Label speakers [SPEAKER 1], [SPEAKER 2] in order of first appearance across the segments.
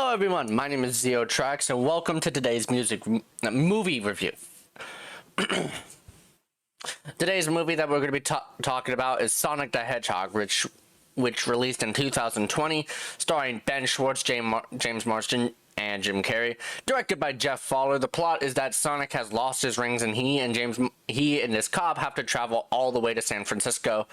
[SPEAKER 1] Hello everyone, my name is Zeotrax and welcome to today's movie review. Today's movie that we're going to be talking about is Sonic the Hedgehog, which released in 2020, starring Ben Schwartz, James Marsden, and Jim Carrey. Directed by Jeff Fowler. The plot is that Sonic has lost his rings and he and this cop have to travel all the way to San Francisco,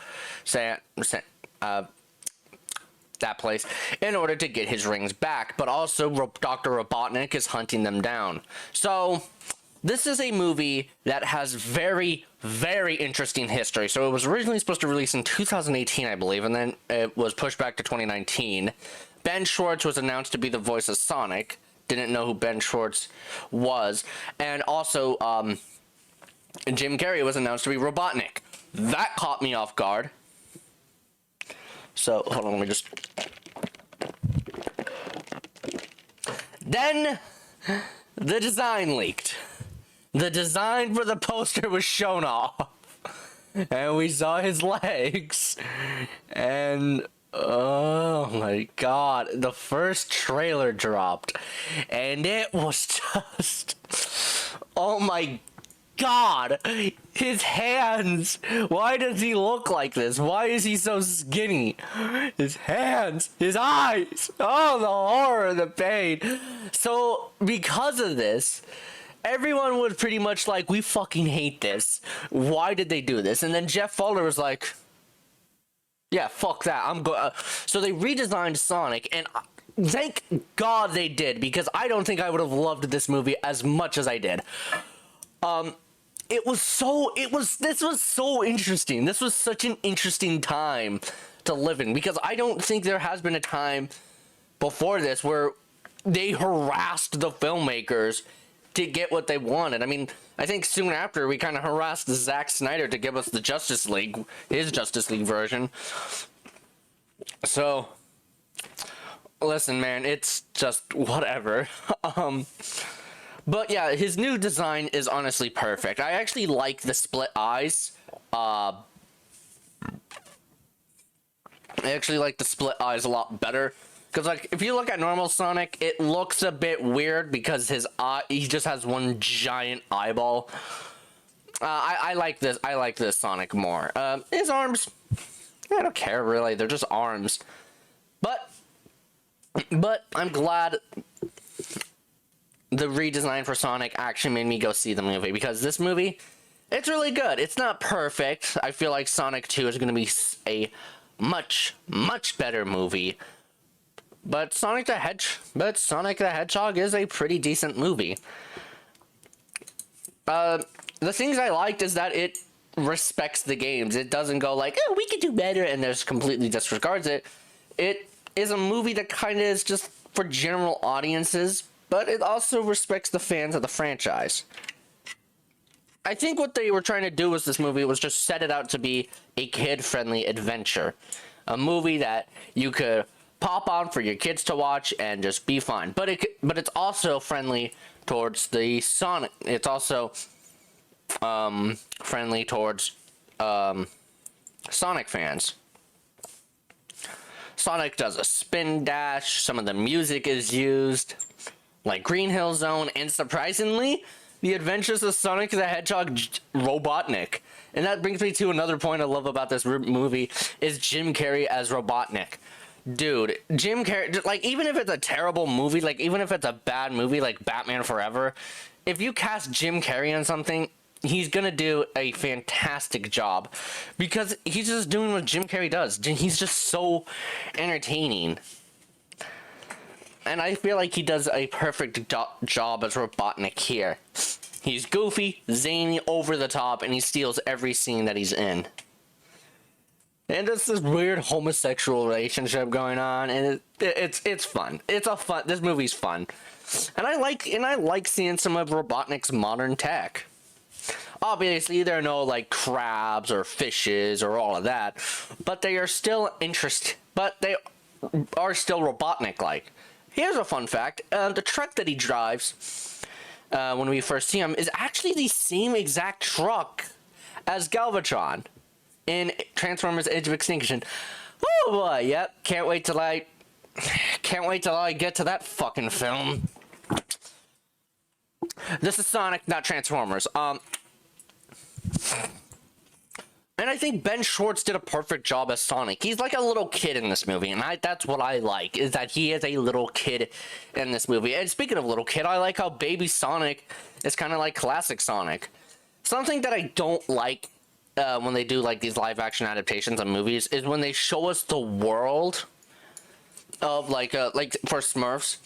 [SPEAKER 1] that place, in order to get his rings back, but also Dr. Robotnik is hunting them down. So this is a movie that has very, very interesting history. So it was originally supposed to release in 2018, I believe, and then it was pushed back to 2019. Ben Schwartz was announced to be the voice of Sonic. Didn't know who Ben Schwartz was. And also, Jim Carrey was announced to be Robotnik. That caught me off guard. So, hold on, let me just... Then, the design leaked. The design for the poster was shown off. And we saw his legs. And, oh my god, the first trailer dropped. And it was just... Oh my god, his hands. Why does he look like this? Why is he so skinny? His hands, his eyes. Oh, the horror, the pain. So because of this, everyone was pretty much like, we fucking hate this. Why did they do this? And then Jeff Fowler was like, yeah, fuck that. I'm going. So they redesigned Sonic, and thank God they did, because I don't think I would have loved this movie as much as I did. This was so interesting. This was such an interesting time to live in, because I don't think there has been a time before this where they harassed the filmmakers to get what they wanted. I mean, I think soon after we kind of harassed Zack Snyder to give us the Justice League, his Justice League version. So, listen, man, it's just whatever. But yeah, his new design is honestly perfect. I actually like the split eyes. I actually like the split eyes a lot better. Because, like, if you look at normal Sonic, it looks a bit weird because his eye, he just has one giant eyeball. I like this. I like this Sonic more. His arms, I don't care really. They're just arms. But I'm glad the redesign for Sonic actually made me go see the movie, because this movie, it's really good. It's not perfect. I feel like Sonic 2 is going to be a much, much better movie. But Sonic the Hedgehog is a pretty decent movie. The things I liked is that it respects the games. It doesn't go like, oh, we could do better, and just completely disregards it. It is a movie that kind of is just for general audiences, but it also respects the fans of the franchise. I think what they were trying to do with this movie was just set it out to be a kid-friendly adventure. A movie that you could pop on for your kids to watch and just be fine. But it's also friendly towards the Sonic. It's also friendly towards Sonic fans. Sonic does a spin dash. Some of the music is used, like Green Hill Zone, and surprisingly, The Adventures of Sonic the Hedgehog Robotnik. And that brings me to another point I love about this movie, is Jim Carrey as Robotnik. Dude, Jim Carrey, like, even if it's a terrible movie, like, even if it's a bad movie like Batman Forever, if you cast Jim Carrey on something, he's gonna do a fantastic job, because he's just doing what Jim Carrey does. He's just so entertaining. And I feel like he does a perfect job as Robotnik here. He's goofy, zany, over the top, and he steals every scene that he's in. And there's this weird homosexual relationship going on, and it's fun. This movie's fun. And I like seeing some of Robotnik's modern tech. Obviously, there are no, like, crabs or fishes or all of that, but they are still Robotnik-like. Here's a fun fact. The truck that he drives when we first see him is actually the same exact truck as Galvatron in Transformers Age of Extinction. Oh boy, yep. Can't wait till I can't wait till I get to that fucking film. This is Sonic, not Transformers. And I think Ben Schwartz did a perfect job as Sonic. He's like a little kid in this movie, and that's what I like, is that he is a little kid in this movie. And speaking of little kid, I like how baby Sonic is kind of like classic Sonic. Something that I don't like when they do like these live action adaptations of movies is when they show us the world of like for Smurfs,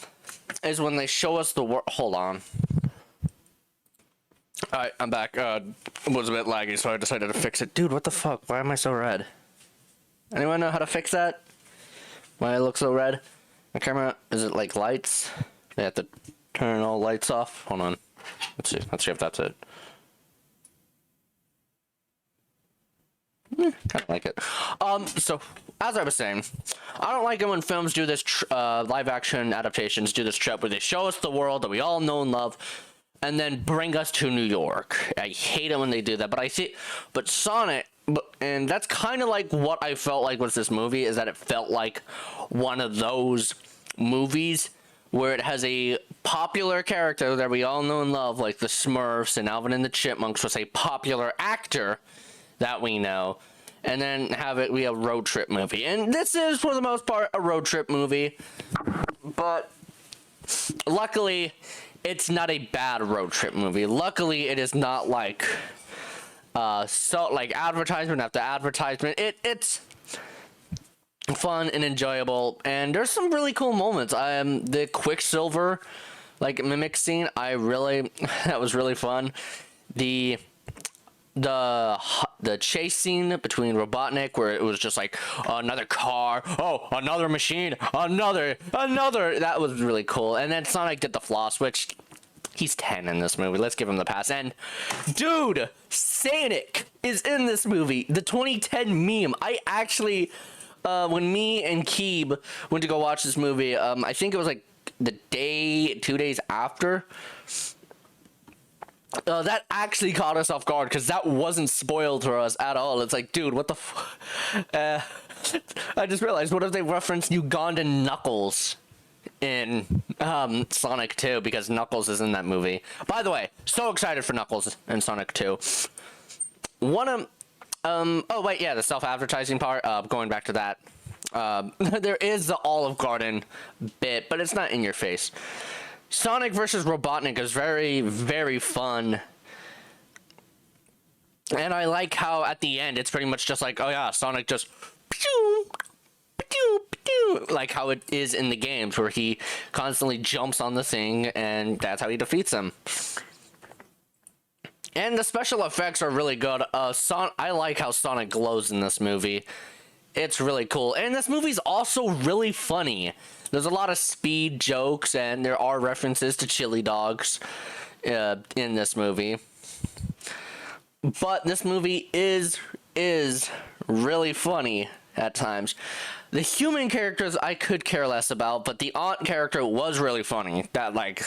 [SPEAKER 1] is when they show us the world. Hold on. Alright, I'm back. It was a bit laggy, so I decided to fix it. Dude, what the fuck? Why am I so red? Anyone know how to fix that? Why I look so red? My camera, is it like lights? They have to turn all lights off. Hold on. Let's see if that's it. Kind of like it. So, as I was saying, I don't like it when films do this, live action adaptations do this trip where they show us the world that we all know and love, and then bring us to New York. I hate it when they do that, but Sonic, and that's kind of like what I felt like was this movie, is that it felt like one of those movies where it has a popular character that we all know and love, like the Smurfs and Alvin and the Chipmunks, was a popular actor that we know, and then have it be a road trip movie. And this is, for the most part, a road trip movie, but luckily it's not a bad road trip movie. Luckily, it is not like like advertisement after advertisement. It's fun and enjoyable, and there's some really cool moments. The Quicksilver like mimic scene, that was really fun. The chase scene between Robotnik, where it was just like another car, oh, another machine, another, that was really cool. And then Sonic did the floss, which he's 10 in this movie, let's give him the pass. And dude, Sonic is in this movie, the 2010 meme. I actually when me and Keeb went to go watch this movie, I think it was like the 2 days after, that actually caught us off guard, because that wasn't spoiled for us at all. It's like, dude, what the I just realized, what if they referenced Ugandan Knuckles in Sonic 2, because Knuckles is in that movie. By the way, so excited for Knuckles in Sonic 2. Oh wait, yeah, the self-advertising part, going back to that. There is the Olive Garden bit, but it's not in your face. Sonic versus Robotnik is very, very fun. And I like how at the end it's pretty much just like, oh yeah, Sonic just pew, pew, pew, like how it is in the games, where he constantly jumps on the thing and that's how he defeats him. And the special effects are really good. I like how Sonic glows in this movie. It's really cool. And this movie's also really funny. There's a lot of speed jokes, and there are references to chili dogs in this movie. But this movie is really funny at times. The human characters I could care less about, but the aunt character was really funny. That, like,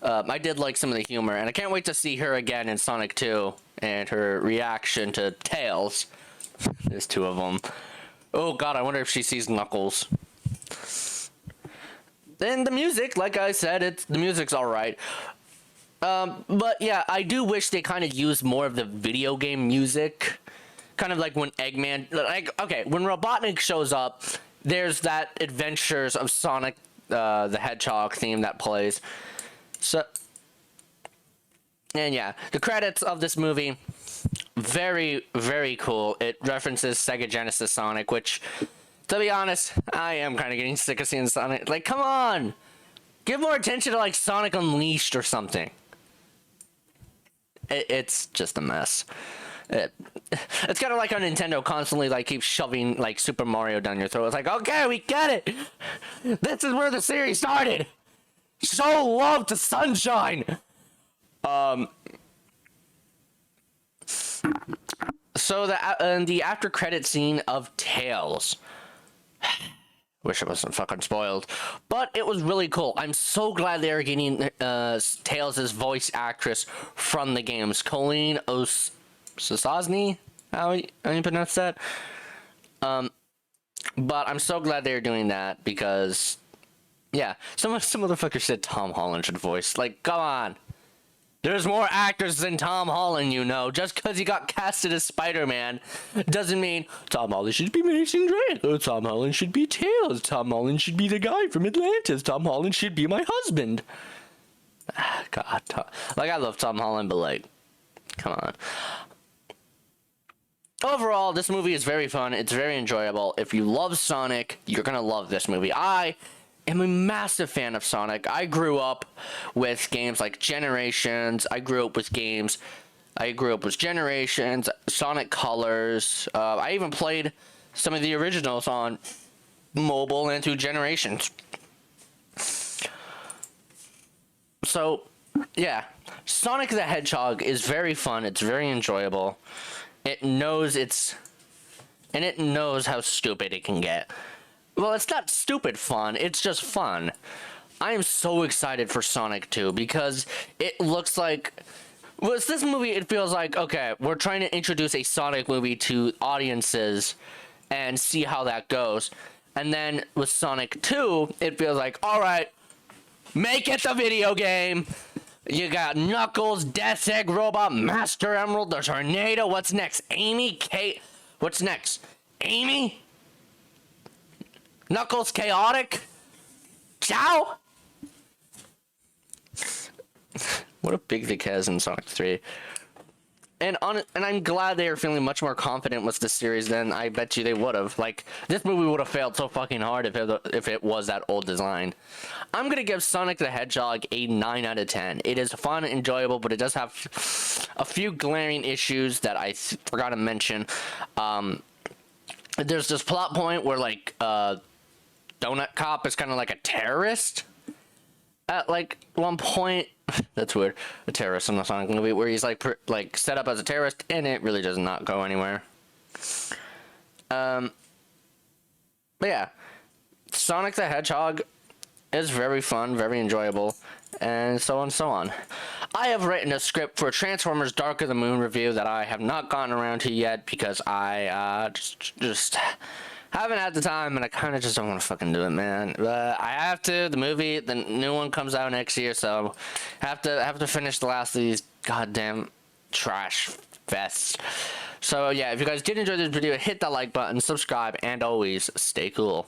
[SPEAKER 1] I did like some of the humor, and I can't wait to see her again in Sonic 2 and her reaction to Tails. There's two of them. Oh god, I wonder if she sees Knuckles. And the music, like I said, the music's alright. But yeah, I do wish they kind of used more of the video game music. Kind of like when Eggman, okay, when Robotnik shows up, there's that Adventures of Sonic the Hedgehog theme that plays. So, and yeah, the credits of this movie, very, very cool. It references Sega Genesis Sonic, which, to be honest, I am kind of getting sick of seeing Sonic. Like, come on! Give more attention to, like, Sonic Unleashed or something. It's just a mess. It's kind of like how Nintendo constantly, like, keeps shoving, like, Super Mario down your throat. It's like, okay, we get it! This is where the series started! Show love to Sunshine! So the after credit scene of Tails. Wish it wasn't fucking spoiled, but it was really cool. I'm so glad they are getting Tails' voice actress from the games, Colleen Osasny. How you pronounce that? But I'm so glad they're doing that because, yeah, some motherfucker said Tom Holland should voice. Like, come on. There's more actors than Tom Holland, you know. Just because he got casted as Spider-Man doesn't mean Tom Holland should be Mason Drake. Or Tom Holland should be Tails. Tom Holland should be the guy from Atlantis. Tom Holland should be my husband. God, like, I love Tom Holland, but, like, come on. Overall, this movie is very fun. It's very enjoyable. If you love Sonic, you're going to love this movie. I am a massive fan of Sonic. I grew up with games like Generations. I grew up with Generations, Sonic Colors. I even played some of the originals on mobile and through Generations. So, yeah. Sonic the Hedgehog is very fun. It's very enjoyable. It knows how stupid it can get. Well, it's not stupid fun, it's just fun. I am so excited for Sonic 2 because it looks like... Well, it's this movie, it feels like, okay, we're trying to introduce a Sonic movie to audiences and see how that goes. And then with Sonic 2, it feels like, alright, make it the video game! You got Knuckles, Death's Egg Robot, Master Emerald, the Tornado. What's next? Amy, Kate. What's next? Amy? Knuckles, Chaotic? Ciao? What a big dick has in Sonic 3. And I'm glad they are feeling much more confident with this series than I bet you they would have. Like, this movie would have failed so fucking hard if it was that old design. I'm going to give Sonic the Hedgehog a 9 out of 10. It is fun and enjoyable, but it does have a few glaring issues that I forgot to mention. There's this plot point where, like, Donut Cop is kind of like a terrorist. At, like, one point... That's weird. A terrorist in a Sonic movie where he's like set up as a terrorist, and it really does not go anywhere. But yeah, Sonic the Hedgehog is very fun, very enjoyable, and so on and so on. I have written a script for Transformers Dark of the Moon review that I have not gotten around to yet because I just haven't had the time, and I kind of just don't want to fucking do it, man. I have to. The new one comes out next year, so have to finish the last of these goddamn trash fests. So yeah, if you guys did enjoy this video, hit that like button, subscribe, and always stay cool.